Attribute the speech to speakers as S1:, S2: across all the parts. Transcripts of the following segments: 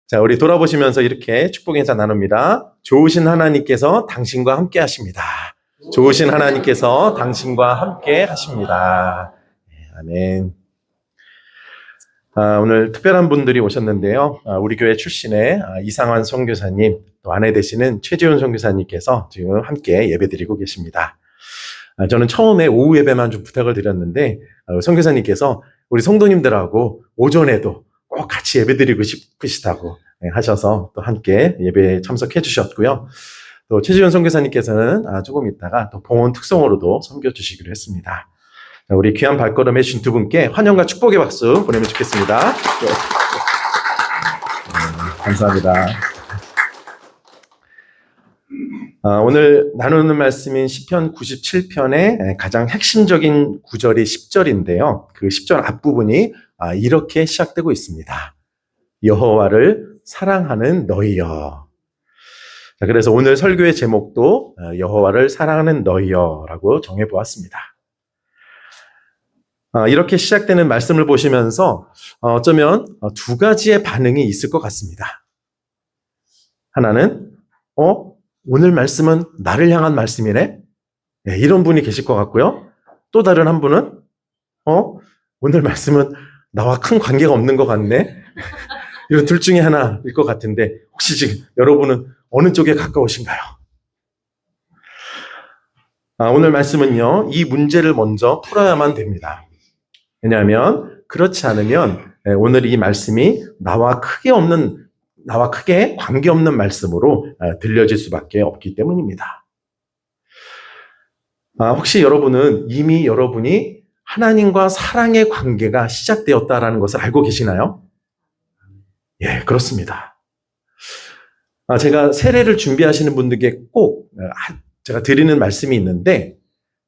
S1: 자, 우리 돌아보시면서 이렇게 축복 인사 나눕니다. 좋으신 하나님께서 당신과 함께 하십니다. 좋으신 하나님께서 당신과 함께 하십니다. 아멘. 오늘 특별한 분들이 오셨는데요. 우리 교회 출신의 이상환 선교사님, 또 아내 되시는 최지훈 선교사님께서 지금 함께 예배드리고 계십니다. 저는 처음에 오후 예배만 좀 부탁을 드렸는데 선교사님께서 우리 성도님들하고 오전에도 꼭 같이 예배드리고 싶으시다고 하셔서 또 함께 예배에 참석해 주셨고요. 또 최지훈 선교사님께서는 조금 있다가 또 봉헌 특성으로도 섬겨 주시기로 했습니다. 우리 귀한 발걸음 해주신 두 분께 환영과 축복의 박수 보내면 좋겠습니다. 감사합니다. 오늘 나누는 말씀인 시편 97편의 가장 핵심적인 구절이 10절인데요. 그 10절 앞부분이 이렇게 시작되고 있습니다. 여호와를 사랑하는 너희여. 자, 그래서 오늘 설교의 제목도 여호와를 사랑하는 너희여라고 정해보았습니다. 이렇게 시작되는 말씀을 보시면서 어쩌면 두 가지의 반응이 있을 것 같습니다. 하나는 오늘 말씀은 나를 향한 말씀이네? 네, 이런 분이 계실 것 같고요. 또 다른 한 분은 오늘 말씀은 나와 큰 관계가 없는 것 같네? 이런 둘 중에 하나일 것 같은데 혹시 지금 여러분은 어느 쪽에 가까우신가요? 오늘 말씀은요, 이 문제를 먼저 풀어야만 됩니다. 왜냐하면 그렇지 않으면 오늘 이 말씀이 나와 크게 관계없는 말씀으로 들려질 수밖에 없기 때문입니다. 혹시 여러분은 이미 여러분이 하나님과 사랑의 관계가 시작되었다라는 것을 알고 계시나요? 예, 그렇습니다. 제가 세례를 준비하시는 분들께 꼭 제가 드리는 말씀이 있는데,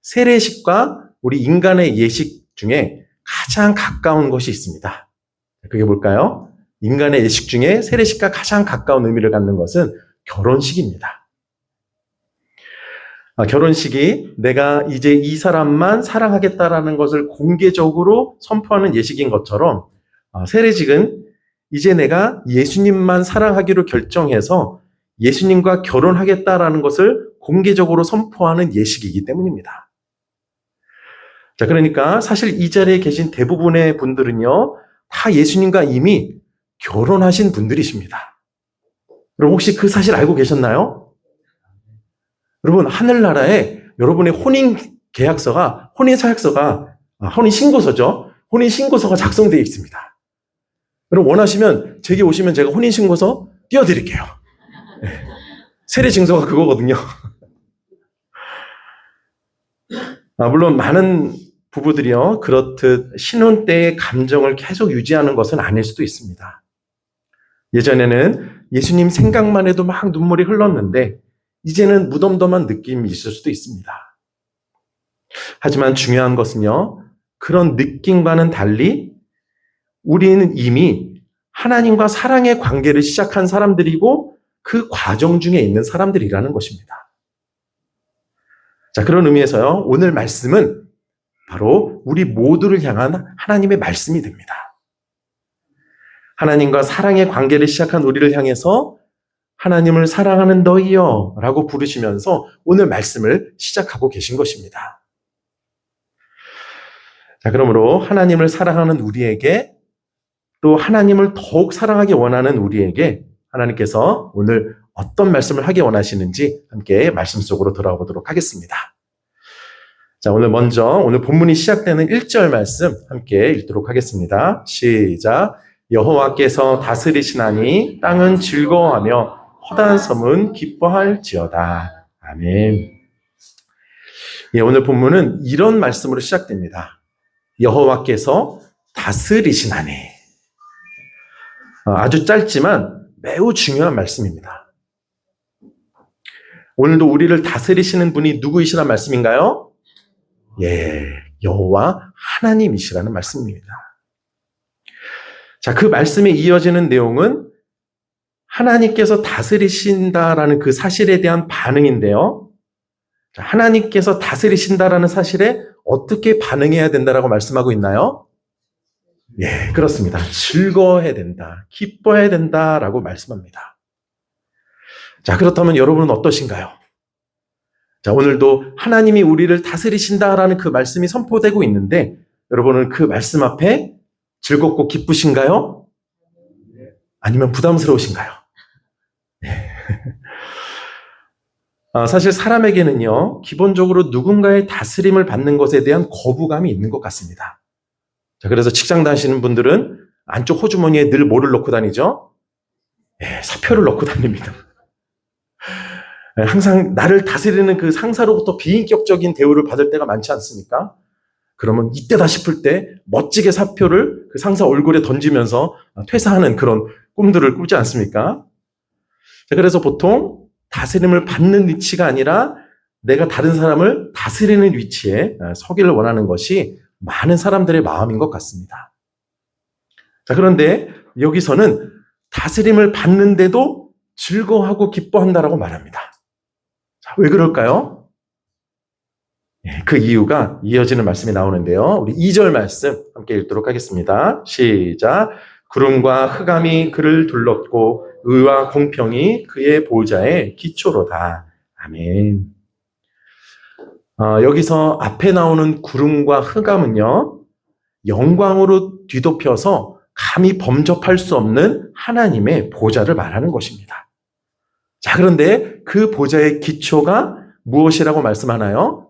S1: 세례식과 우리 인간의 예식 중에 가장 가까운 것이 있습니다. 그게 뭘까요? 인간의 예식 중에 세례식과 가장 가까운 의미를 갖는 것은 결혼식입니다. 결혼식이 내가 이제 이 사람만 사랑하겠다라는 것을 공개적으로 선포하는 예식인 것처럼 세례식은 이제 내가 예수님만 사랑하기로 결정해서 예수님과 결혼하겠다라는 것을 공개적으로 선포하는 예식이기 때문입니다. 자, 그러니까 사실 이 자리에 계신 대부분의 분들은요, 다 예수님과 이미 결혼하신 분들이십니다. 여러분 혹시 그 사실 알고 계셨나요? 여러분 하늘나라에 여러분의 혼인신고서가 작성되어 있습니다. 여러분 원하시면 제게 오시면 제가 혼인신고서 띄워드릴게요. 네. 세례증서가 그거거든요. 물론 많은 부부들이요, 그렇듯 신혼 때의 감정을 계속 유지하는 것은 아닐 수도 있습니다. 예전에는 예수님 생각만 해도 막 눈물이 흘렀는데 이제는 무덤덤한 느낌이 있을 수도 있습니다. 하지만 중요한 것은요, 그런 느낌과는 달리 우리는 이미 하나님과 사랑의 관계를 시작한 사람들이고 그 과정 중에 있는 사람들이라는 것입니다. 자, 그런 의미에서요, 오늘 말씀은 바로 우리 모두를 향한 하나님의 말씀이 됩니다. 하나님과 사랑의 관계를 시작한 우리를 향해서 하나님을 사랑하는 너희여 라고 부르시면서 오늘 말씀을 시작하고 계신 것입니다. 자, 그러므로 하나님을 사랑하는 우리에게, 또 하나님을 더욱 사랑하기 원하는 우리에게 하나님께서 오늘 어떤 말씀을 하기 원하시는지 함께 말씀 속으로 돌아보도록 하겠습니다. 자, 오늘 본문이 시작되는 1절 말씀 함께 읽도록 하겠습니다. 시작. 여호와께서 다스리시나니 땅은 즐거워하며 허다한 섬은 기뻐할지어다. 아멘. 예, 오늘 본문은 이런 말씀으로 시작됩니다. 여호와께서 다스리시나니. 아주 짧지만 매우 중요한 말씀입니다. 오늘도 우리를 다스리시는 분이 누구이시란 말씀인가요? 예, 여호와 하나님이시라는 말씀입니다. 자, 그 말씀에 이어지는 내용은 하나님께서 다스리신다라는 그 사실에 대한 반응인데요. 자, 하나님께서 다스리신다라는 사실에 어떻게 반응해야 된다라고 말씀하고 있나요? 예, 그렇습니다. 즐거워해야 된다, 기뻐해야 된다라고 말씀합니다. 자, 그렇다면 여러분은 어떠신가요? 자, 오늘도 하나님이 우리를 다스리신다라는 그 말씀이 선포되고 있는데 여러분은 그 말씀 앞에 즐겁고 기쁘신가요? 아니면 부담스러우신가요? 네. 사실 사람에게는요, 기본적으로 누군가의 다스림을 받는 것에 대한 거부감이 있는 것 같습니다. 자, 그래서 직장 다니시는 분들은 안쪽 호주머니에 늘 뭐를 넣고 다니죠? 네, 사표를 넣고 다닙니다. 항상 나를 다스리는 그 상사로부터 비인격적인 대우를 받을 때가 많지 않습니까? 그러면 이때다 싶을 때 멋지게 사표를 그 상사 얼굴에 던지면서 퇴사하는 그런 꿈들을 꾸지 않습니까? 자, 그래서 보통 다스림을 받는 위치가 아니라 내가 다른 사람을 다스리는 위치에 서기를 원하는 것이 많은 사람들의 마음인 것 같습니다. 자, 그런데 여기서는 다스림을 받는데도 즐거워하고 기뻐한다라고 말합니다. 자, 왜 그럴까요? 그 이유가 이어지는 말씀이 나오는데요. 우리 2절 말씀 함께 읽도록 하겠습니다. 시작. 구름과 흑암이 그를 둘렀고 의와 공평이 그의 보좌의 기초로다. 아멘. 여기서 앞에 나오는 구름과 흑암은요, 영광으로 뒤덮여서 감히 범접할 수 없는 하나님의 보좌를 말하는 것입니다. 자, 그런데 그 보좌의 기초가 무엇이라고 말씀하나요?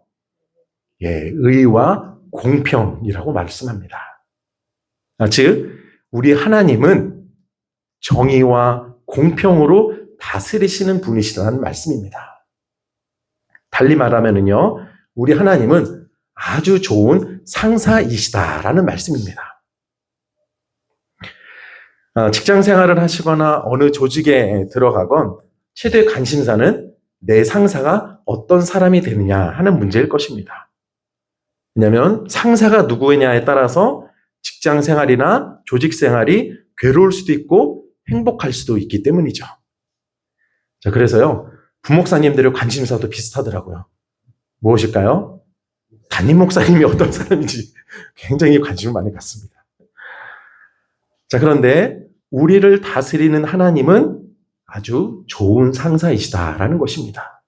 S1: 예, 의와 공평이라고 말씀합니다. 즉, 우리 하나님은 정의와 공평으로 다스리시는 분이시라는 말씀입니다. 달리 말하면요, 우리 하나님은 아주 좋은 상사이시다라는 말씀입니다. 직장 생활을 하시거나 어느 조직에 들어가건 최대 관심사는 내 상사가 어떤 사람이 되느냐 하는 문제일 것입니다. 왜냐하면 상사가 누구냐에 따라서 직장 생활이나 조직 생활이 괴로울 수도 있고 행복할 수도 있기 때문이죠. 자, 그래서요, 부목사님들의 관심사도 비슷하더라고요. 무엇일까요? 담임 목사님이 어떤 사람인지 굉장히 관심을 많이 갖습니다. 자, 그런데 우리를 다스리는 하나님은 아주 좋은 상사이시다라는 것입니다.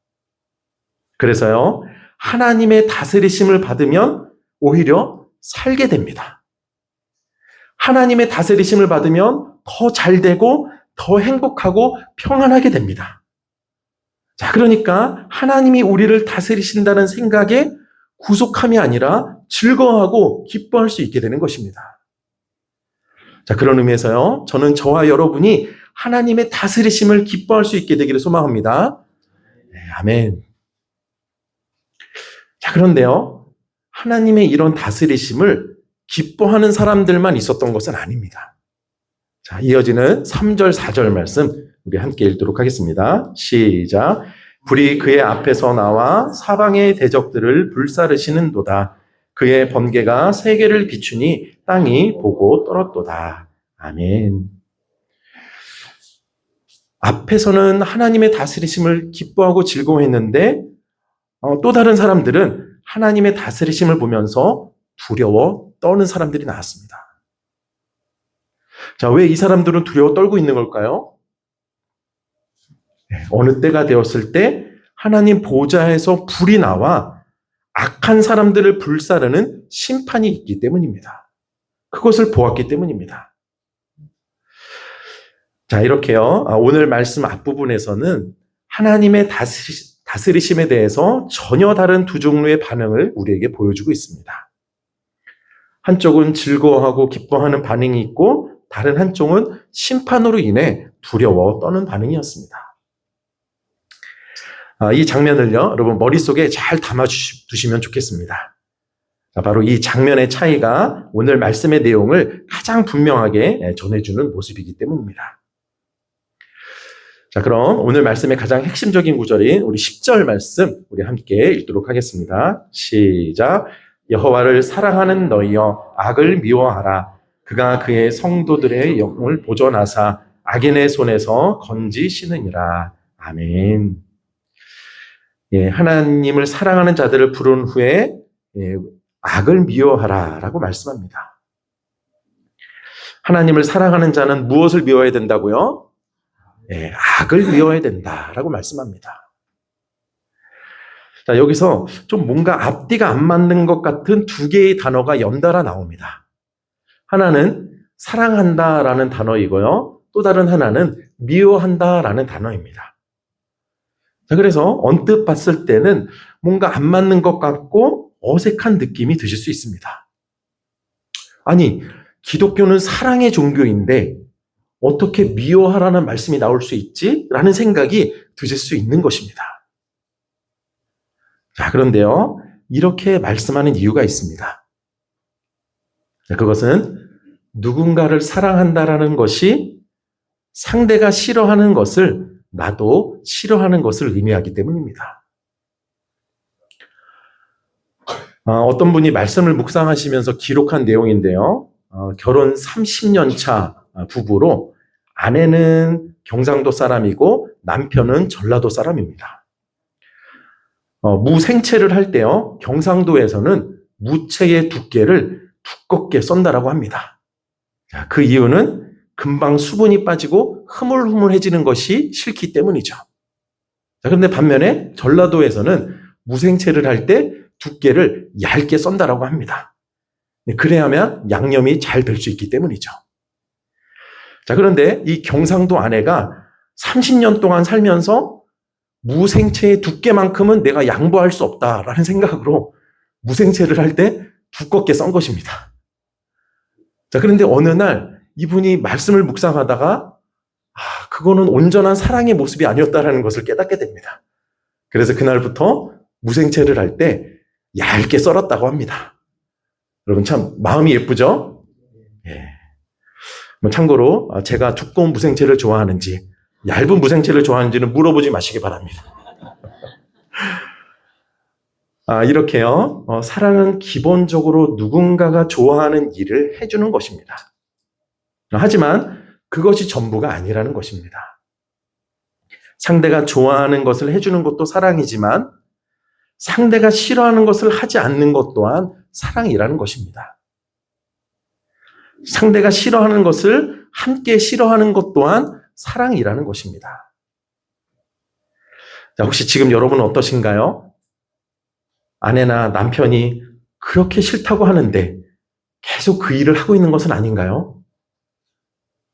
S1: 그래서요, 하나님의 다스리심을 받으면 오히려 살게 됩니다. 하나님의 다스리심을 받으면 더 잘 되고 더 행복하고 평안하게 됩니다. 자, 그러니까 하나님이 우리를 다스리신다는 생각에 구속함이 아니라 즐거워하고 기뻐할 수 있게 되는 것입니다. 자, 그런 의미에서요, 저는 저와 여러분이 하나님의 다스리심을 기뻐할 수 있게 되기를 소망합니다. 네, 아멘. 자, 그런데요, 하나님의 이런 다스리심을 기뻐하는 사람들만 있었던 것은 아닙니다. 자, 이어지는 3절, 4절 말씀 우리 함께 읽도록 하겠습니다. 시작. 불이 그의 앞에서 나와 사방의 대적들을 불사르시는도다. 그의 번개가 세계를 비추니 땅이 보고 떨었도다. 아멘. 앞에서는 하나님의 다스리심을 기뻐하고 즐거워했는데 또 다른 사람들은 하나님의 다스리심을 보면서 두려워 떠는 사람들이 나왔습니다. 자, 왜 이 사람들은 두려워 떨고 있는 걸까요? 어느 때가 되었을 때 하나님 보좌에서 불이 나와 악한 사람들을 불사르는 심판이 있기 때문입니다. 그것을 보았기 때문입니다. 자, 이렇게요. 오늘 말씀 앞부분에서는 하나님의 다스리심에 대해서 전혀 다른 두 종류의 반응을 우리에게 보여주고 있습니다. 한쪽은 즐거워하고 기뻐하는 반응이 있고 다른 한쪽은 심판으로 인해 두려워 떠는 반응이었습니다. 이 장면을요, 여러분 머릿속에 잘 담아두시면 좋겠습니다. 바로 이 장면의 차이가 오늘 말씀의 내용을 가장 분명하게 전해주는 모습이기 때문입니다. 자, 그럼 오늘 말씀의 가장 핵심적인 구절인 우리 10절 말씀 우리 함께 읽도록 하겠습니다. 시작. 여호와를 사랑하는 너희여 악을 미워하라. 그가 그의 성도들의 영을 보존하사 악인의 손에서 건지시느니라. 아멘. 예, 하나님을 사랑하는 자들을 부른 후에 악을 미워하라 라고 말씀합니다. 하나님을 사랑하는 자는 무엇을 미워해야 된다고요? 예, 악을 미워해야 된다라고 말씀합니다. 자, 여기서 좀 뭔가 앞뒤가 안 맞는 것 같은 두 개의 단어가 연달아 나옵니다. 하나는 사랑한다라는 단어이고요. 또 다른 하나는 미워한다라는 단어입니다. 자, 그래서 언뜻 봤을 때는 뭔가 안 맞는 것 같고 어색한 느낌이 드실 수 있습니다. 아니, 기독교는 사랑의 종교인데 어떻게 미워하라는 말씀이 나올 수 있지? 라는 생각이 드실 수 있는 것입니다. 자, 그런데요, 이렇게 말씀하는 이유가 있습니다. 자, 그것은 누군가를 사랑한다라는 것이 상대가 싫어하는 것을 나도 싫어하는 것을 의미하기 때문입니다. 어떤 분이 말씀을 묵상하시면서 기록한 내용인데요. 결혼 30년 차 부부로 아내는 경상도 사람이고 남편은 전라도 사람입니다. 무생채를 할 때요, 경상도에서는 무채의 두께를 두껍게 썬다라고 합니다. 자, 그 이유는 금방 수분이 빠지고 흐물흐물해지는 것이 싫기 때문이죠. 자, 그런데 반면에 전라도에서는 무생채를 할 때 두께를 얇게 썬다라고 합니다. 그래야만 양념이 잘 될 수 있기 때문이죠. 자, 그런데 이 경상도 아내가 30년 동안 살면서 무생채의 두께만큼은 내가 양보할 수 없다라는 생각으로 무생채를 할 때 두껍게 썬 것입니다. 자, 그런데 어느 날 이분이 말씀을 묵상하다가 그거는 온전한 사랑의 모습이 아니었다라는 것을 깨닫게 됩니다. 그래서 그날부터 무생채를 할 때 얇게 썰었다고 합니다. 여러분 참 마음이 예쁘죠? 예. 참고로 제가 두꺼운 무생채를 좋아하는지 얇은 무생채를 좋아하는지는 물어보지 마시기 바랍니다. 이렇게요. 사랑은 기본적으로 누군가가 좋아하는 일을 해주는 것입니다. 하지만 그것이 전부가 아니라는 것입니다. 상대가 좋아하는 것을 해주는 것도 사랑이지만 상대가 싫어하는 것을 하지 않는 것 또한 사랑이라는 것입니다. 상대가 싫어하는 것을 함께 싫어하는 것 또한 사랑이라는 것입니다. 자, 혹시 지금 여러분은 어떠신가요? 아내나 남편이 그렇게 싫다고 하는데 계속 그 일을 하고 있는 것은 아닌가요?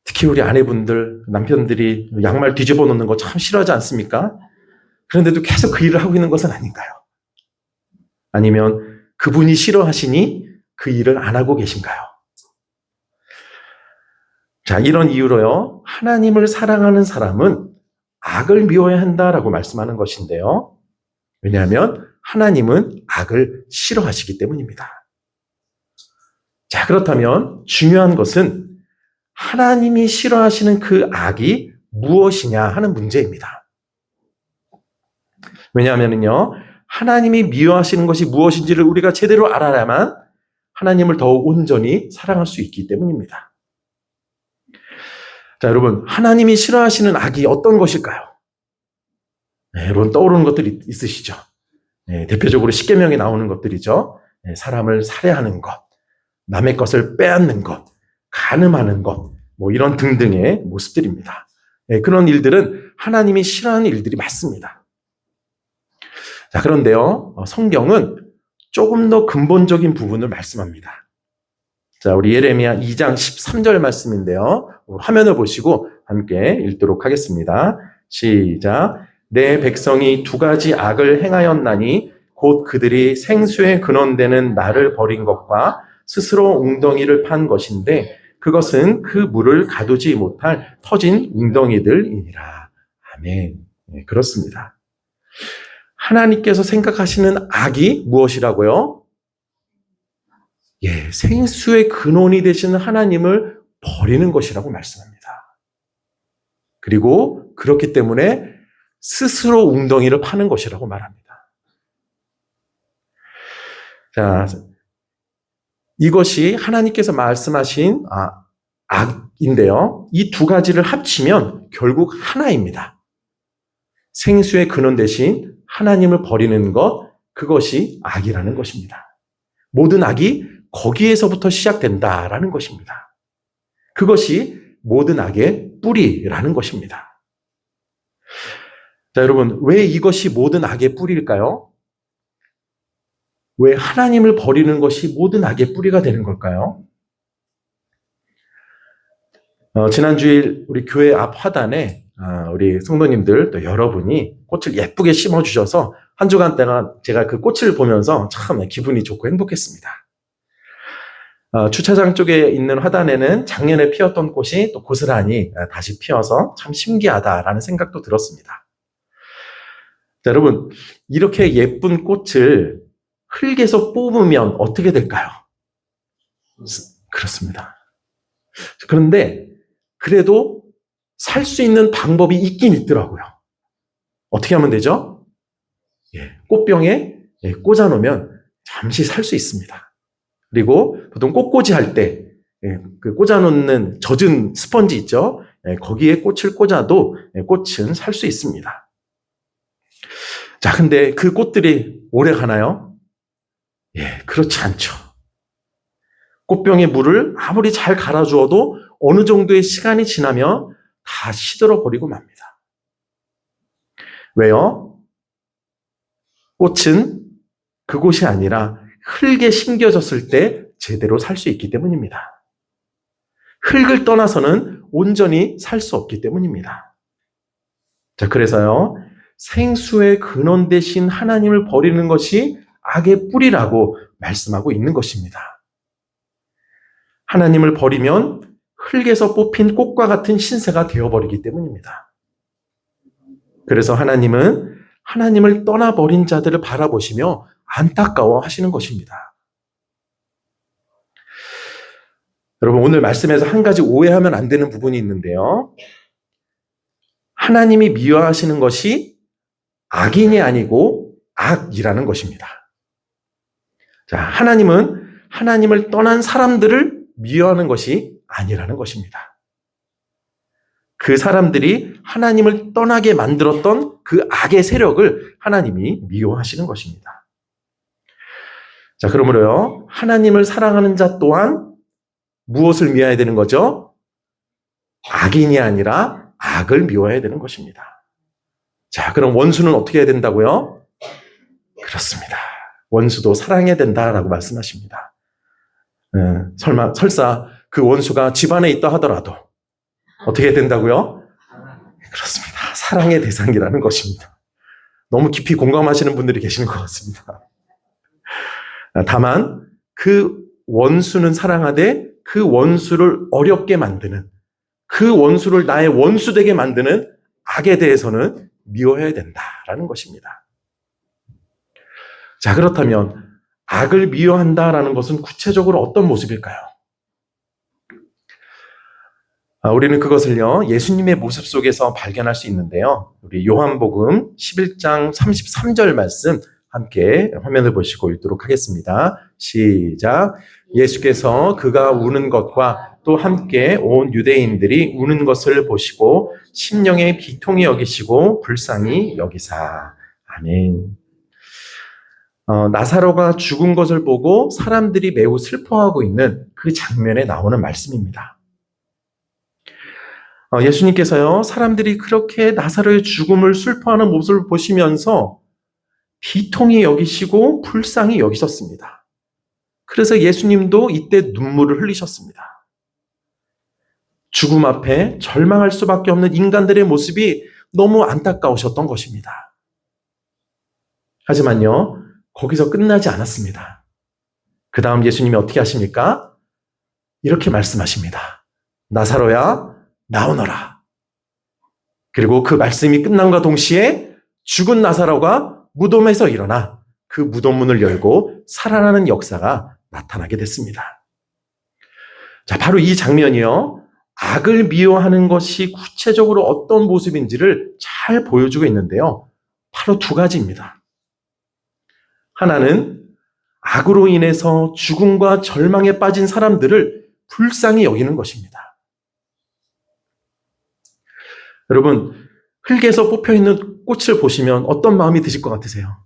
S1: 특히 우리 아내분들, 남편들이 양말 뒤집어 놓는 거 참 싫어하지 않습니까? 그런데도 계속 그 일을 하고 있는 것은 아닌가요? 아니면 그분이 싫어하시니 그 일을 안 하고 계신가요? 자, 이런 이유로요, 하나님을 사랑하는 사람은 악을 미워해야 한다라고 말씀하는 것인데요. 왜냐하면 하나님은 악을 싫어하시기 때문입니다. 자, 그렇다면 중요한 것은 하나님이 싫어하시는 그 악이 무엇이냐 하는 문제입니다. 왜냐하면요, 하나님이 미워하시는 것이 무엇인지를 우리가 제대로 알아야만 하나님을 더욱 온전히 사랑할 수 있기 때문입니다. 자, 여러분, 하나님이 싫어하시는 악이 어떤 것일까요? 네, 여러분 떠오르는 것들이 있으시죠? 네, 대표적으로 십계명에 나오는 것들이죠. 네, 사람을 살해하는 것, 남의 것을 빼앗는 것, 간음하는 것, 이런 등등의 모습들입니다. 네, 그런 일들은 하나님이 싫어하는 일들이 맞습니다. 자, 그런데요, 성경은 조금 더 근본적인 부분을 말씀합니다. 자, 우리 예레미야 2장 13절 말씀인데요. 화면을 보시고 함께 읽도록 하겠습니다. 시작. 내 백성이 두 가지 악을 행하였나니 곧 그들이 생수의 근원되는 나를 버린 것과 스스로 웅덩이를 판 것인데 그것은 그 물을 가두지 못할 터진 웅덩이들이니라. 아멘. 네, 그렇습니다. 하나님께서 생각하시는 악이 무엇이라고요? 예, 생수의 근원이 되시는 하나님을 버리는 것이라고 말씀합니다. 그리고 그렇기 때문에 스스로 웅덩이를 파는 것이라고 말합니다. 자, 이것이 하나님께서 말씀하신 악인데요. 이 두 가지를 합치면 결국 하나입니다. 생수의 근원 대신 하나님을 버리는 것, 그것이 악이라는 것입니다. 모든 악이 거기에서부터 시작된다라는 것입니다. 그것이 모든 악의 뿌리라는 것입니다. 자, 여러분, 왜 이것이 모든 악의 뿌리일까요? 왜 하나님을 버리는 것이 모든 악의 뿌리가 되는 걸까요? 지난 주일 우리 교회 앞 화단에 우리 성도님들 또 여러분이 꽃을 예쁘게 심어주셔서 한 주간 동안 제가 그 꽃을 보면서 참 기분이 좋고 행복했습니다. 주차장 쪽에 있는 화단에는 작년에 피었던 꽃이 또 고스란히 다시 피어서 참 신기하다라는 생각도 들었습니다. 자, 여러분, 이렇게 예쁜 꽃을 흙에서 뽑으면 어떻게 될까요? 그렇습니다. 그런데 그래도 살 수 있는 방법이 있긴 있더라고요. 어떻게 하면 되죠? 꽃병에 꽂아 놓으면 잠시 살 수 있습니다. 그리고 보통 꽃꽂이 할 때 그 꽂아 놓는 젖은 스펀지 있죠? 거기에 꽃을 꽂아도 꽃은 살 수 있습니다. 자, 근데 그 꽃들이 오래 가나요? 그렇지 않죠. 꽃병에 물을 아무리 잘 갈아주어도 어느 정도의 시간이 지나면 다 시들어 버리고 맙니다. 왜요? 꽃은 그곳이 아니라 흙에 심겨졌을 때 제대로 살 수 있기 때문입니다. 흙을 떠나서는 온전히 살 수 없기 때문입니다. 자, 그래서요, 생수의 근원 대신 하나님을 버리는 것이 악의 뿌리라고 말씀하고 있는 것입니다. 하나님을 버리면 흙에서 뽑힌 꽃과 같은 신세가 되어버리기 때문입니다. 그래서 하나님은 하나님을 떠나버린 자들을 바라보시며 안타까워 하시는 것입니다. 여러분, 오늘 말씀에서 한 가지 오해하면 안 되는 부분이 있는데요. 하나님이 미워하시는 것이 악인이 아니고 악이라는 것입니다. 자, 하나님은 하나님을 떠난 사람들을 미워하는 것이 아니라는 것입니다. 그 사람들이 하나님을 떠나게 만들었던 그 악의 세력을 하나님이 미워하시는 것입니다. 자, 그러므로요, 하나님을 사랑하는 자 또한 무엇을 미워해야 되는 거죠? 악인이 아니라 악을 미워해야 되는 것입니다. 자, 그럼 원수는 어떻게 해야 된다고요? 그렇습니다. 원수도 사랑해야 된다라고 말씀하십니다. 설사 그 원수가 집안에 있다 하더라도 어떻게 해야 된다고요? 그렇습니다. 사랑의 대상이라는 것입니다. 너무 깊이 공감하시는 분들이 계시는 것 같습니다. 다만 그 원수는 사랑하되 그 원수를 어렵게 만드는, 그 원수를 나의 원수 되게 만드는 악에 대해서는 미워해야 된다라는 것입니다. 자, 그렇다면 악을 미워한다라는 것은 구체적으로 어떤 모습일까요? 우리는 그것을요, 예수님의 모습 속에서 발견할 수 있는데요. 우리 요한복음 11장 33절 말씀 함께 화면을 보시고 읽도록 하겠습니다. 시작. 예수께서 그가 우는 것과 또 함께 온 유대인들이 우는 것을 보시고 심령에 비통히 여기시고 불쌍히 여기사. 아멘. 나사로가 죽은 것을 보고 사람들이 매우 슬퍼하고 있는 그 장면에 나오는 말씀입니다. 예수님께서요, 사람들이 그렇게 나사로의 죽음을 슬퍼하는 모습을 보시면서 비통히 여기시고 불쌍히 여기셨습니다. 그래서 예수님도 이때 눈물을 흘리셨습니다. 죽음 앞에 절망할 수밖에 없는 인간들의 모습이 너무 안타까우셨던 것입니다. 하지만요, 거기서 끝나지 않았습니다. 그 다음 예수님이 어떻게 하십니까? 이렇게 말씀하십니다. 나사로야, 나오너라. 그리고 그 말씀이 끝남과 동시에 죽은 나사로가 무덤에서 일어나 그 무덤 문을 열고 살아나는 역사가 나타나게 됐습니다. 자, 바로 이 장면이요, 악을 미워하는 것이 구체적으로 어떤 모습인지를 잘 보여주고 있는데요. 바로 두 가지입니다. 하나는 악으로 인해서 죽음과 절망에 빠진 사람들을 불쌍히 여기는 것입니다. 여러분, 흙에서 뽑혀있는 꽃을 보시면 어떤 마음이 드실 것 같으세요?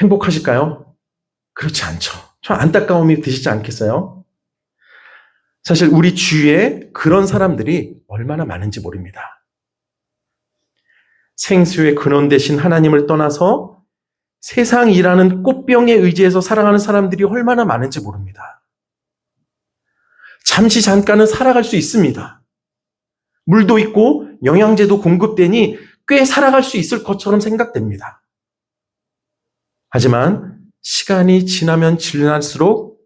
S1: 행복하실까요? 그렇지 않죠. 좀 안타까움이 드시지 않겠어요? 사실 우리 주위에 그런 사람들이 얼마나 많은지 모릅니다. 생수의 근원 되신 하나님을 떠나서 세상이라는 꽃병에 의지해서 살아가는 사람들이 얼마나 많은지 모릅니다. 잠시 잠깐은 살아갈 수 있습니다. 물도 있고 영양제도 공급되니 꽤 살아갈 수 있을 것처럼 생각됩니다. 하지만 시간이 지나면 지날수록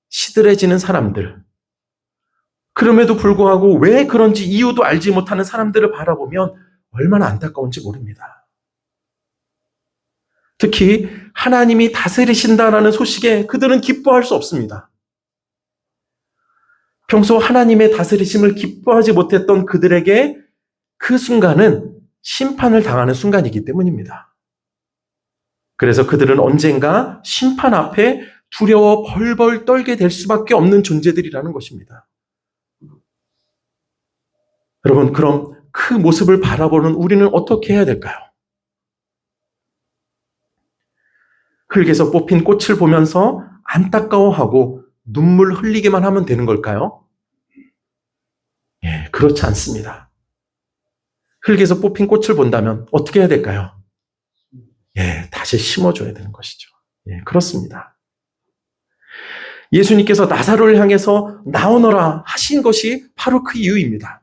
S1: 시들해지는 사람들, 그럼에도 불구하고 왜 그런지 이유도 알지 못하는 사람들을 바라보면 얼마나 안타까운지 모릅니다. 특히 하나님이 다스리신다라는 소식에 그들은 기뻐할 수 없습니다. 평소 하나님의 다스리심을 기뻐하지 못했던 그들에게 그 순간은 심판을 당하는 순간이기 때문입니다. 그래서 그들은 언젠가 심판 앞에 두려워 벌벌 떨게 될 수밖에 없는 존재들이라는 것입니다. 여러분, 그럼 그 모습을 바라보는 우리는 어떻게 해야 될까요? 흙에서 뽑힌 꽃을 보면서 안타까워하고 눈물 흘리기만 하면 되는 걸까요? 예, 그렇지 않습니다. 흙에서 뽑힌 꽃을 본다면 어떻게 해야 될까요? 예, 다시 심어줘야 되는 것이죠. 예, 그렇습니다. 예수님께서 나사로를 향해서 나오너라 하신 것이 바로 그 이유입니다.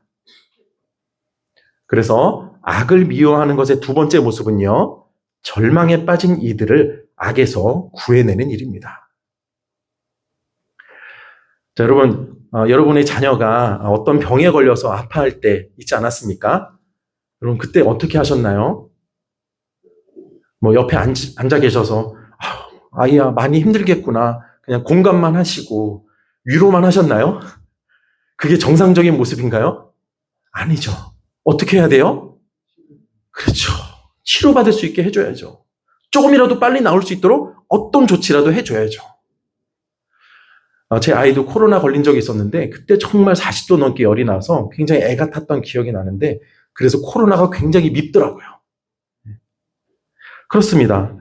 S1: 그래서 악을 미워하는 것의 두 번째 모습은요, 절망에 빠진 이들을 악에서 구해내는 일입니다. 자, 여러분, 여러분의 자녀가 어떤 병에 걸려서 아파할 때 있지 않았습니까? 여러분, 그때 어떻게 하셨나요? 옆에 앉아 계셔서, 아이야, 많이 힘들겠구나. 그냥 공감만 하시고, 위로만 하셨나요? 그게 정상적인 모습인가요? 아니죠. 어떻게 해야 돼요? 그렇죠. 치료받을 수 있게 해줘야죠. 조금이라도 빨리 나올 수 있도록 어떤 조치라도 해줘야죠. 제 아이도 코로나 걸린 적이 있었는데 그때 정말 40도 넘게 열이 나서 굉장히 애가 탔던 기억이 나는데 그래서 코로나가 굉장히 밉더라고요. 그렇습니다.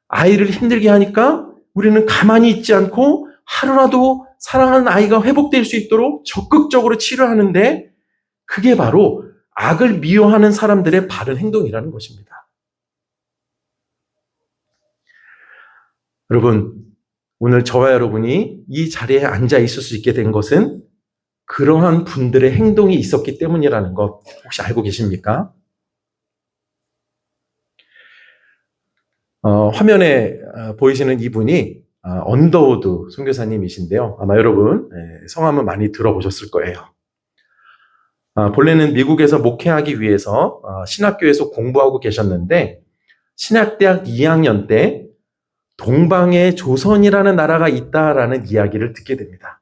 S1: 아이를 힘들게 하니까 우리는 가만히 있지 않고 하루라도 사랑하는 아이가 회복될 수 있도록 적극적으로 치료하는데 그게 바로 악을 미워하는 사람들의 바른 행동이라는 것입니다. 여러분, 오늘 저와 여러분이 이 자리에 앉아 있을 수 있게 된 것은 그러한 분들의 행동이 있었기 때문이라는 것 혹시 알고 계십니까? 화면에 보이시는 이분이 언더우드 선교사님이신데요. 아마 여러분 성함은 많이 들어보셨을 거예요. 본래는 미국에서 목회하기 위해서 신학교에서 공부하고 계셨는데 신학대학 2학년 때 동방에 조선이라는 나라가 있다라는 이야기를 듣게 됩니다.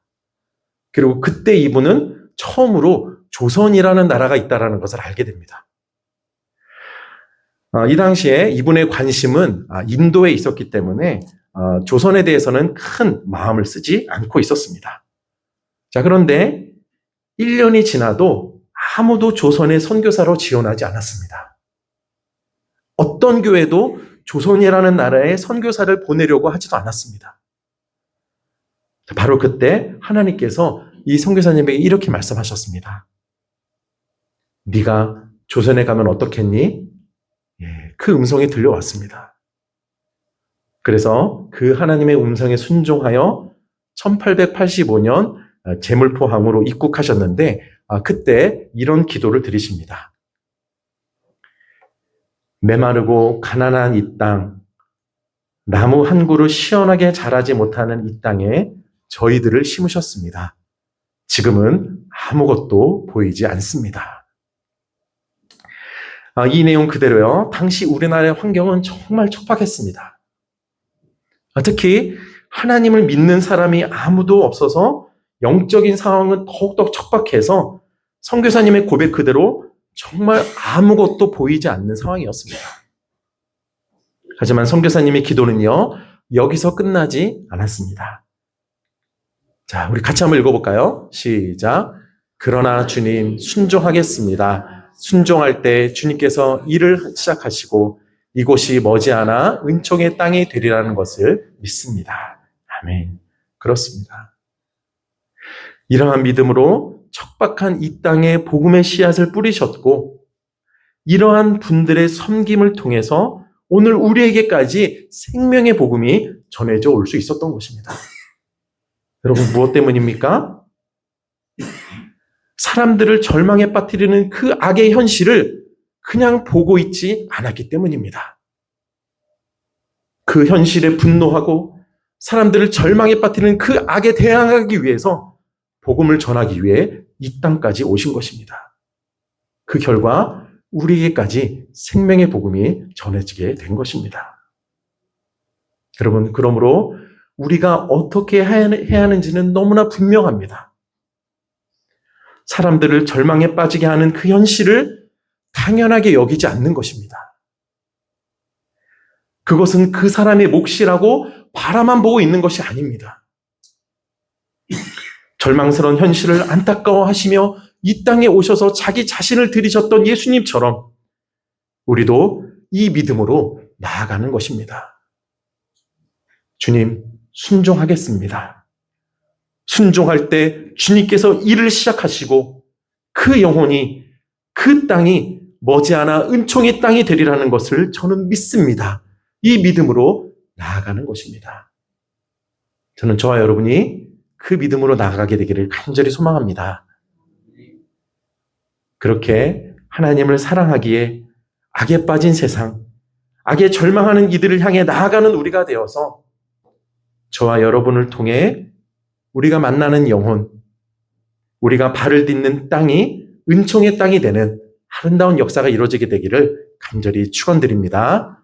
S1: 그리고 그때 이분은 처음으로 조선이라는 나라가 있다라는 것을 알게 됩니다. 이 당시에 이분의 관심은 인도에 있었기 때문에 조선에 대해서는 큰 마음을 쓰지 않고 있었습니다. 자, 그런데 1년이 지나도 아무도 조선의 선교사로 지원하지 않았습니다. 어떤 교회도 조선이라는 나라에 선교사를 보내려고 하지도 않았습니다. 바로 그때 하나님께서 이 선교사님에게 이렇게 말씀하셨습니다. 네가 조선에 가면 어떻겠니? 예, 그 음성이 들려왔습니다. 그래서 그 하나님의 음성에 순종하여 1885년 제물포항으로 입국하셨는데 그때 이런 기도를 드리십니다. 메마르고 가난한 이 땅, 나무 한 그루 시원하게 자라지 못하는 이 땅에 저희들을 심으셨습니다. 지금은 아무것도 보이지 않습니다. 이 내용 그대로요. 당시 우리나라의 환경은 정말 척박했습니다. 특히 하나님을 믿는 사람이 아무도 없어서 영적인 상황은 더욱더 척박해서 선교사님의 고백 그대로 정말 아무것도 보이지 않는 상황이었습니다. 하지만 선교사님의 기도는요, 여기서 끝나지 않았습니다. 자, 우리 같이 한번 읽어볼까요? 시작. 그러나 주님 순종하겠습니다. 순종할 때 주님께서 일을 시작하시고 이곳이 머지않아 은총의 땅이 되리라는 것을 믿습니다. 아멘. 그렇습니다. 이러한 믿음으로 척박한 이 땅에 복음의 씨앗을 뿌리셨고 이러한 분들의 섬김을 통해서 오늘 우리에게까지 생명의 복음이 전해져 올 수 있었던 것입니다. 여러분, 무엇 때문입니까? 사람들을 절망에 빠뜨리는 그 악의 현실을 그냥 보고 있지 않았기 때문입니다. 그 현실에 분노하고 사람들을 절망에 빠뜨리는 그 악에 대항하기 위해서 복음을 전하기 위해 이 땅까지 오신 것입니다. 그 결과 우리에게까지 생명의 복음이 전해지게 된 것입니다. 여러분, 그러므로 우리가 어떻게 해야 하는지는 너무나 분명합니다. 사람들을 절망에 빠지게 하는 그 현실을 당연하게 여기지 않는 것입니다. 그것은 그 사람의 몫이라고 바라만 보고 있는 것이 아닙니다. 절망스러운 현실을 안타까워하시며 이 땅에 오셔서 자기 자신을 들이셨던 예수님처럼 우리도 이 믿음으로 나아가는 것입니다. 주님, 순종하겠습니다. 순종할 때 주님께서 일을 시작하시고 그 영혼이, 그 땅이 머지않아 은총의 땅이 되리라는 것을 저는 믿습니다. 이 믿음으로 나아가는 것입니다. 저는 저와 여러분이 그 믿음으로 나아가게 되기를 간절히 소망합니다. 그렇게 하나님을 사랑하기에 악에 빠진 세상, 악에 절망하는 이들을 향해 나아가는 우리가 되어서 저와 여러분을 통해 우리가 만나는 영혼, 우리가 발을 딛는 땅이 은총의 땅이 되는 아름다운 역사가 이루어지게 되기를 간절히 축원드립니다.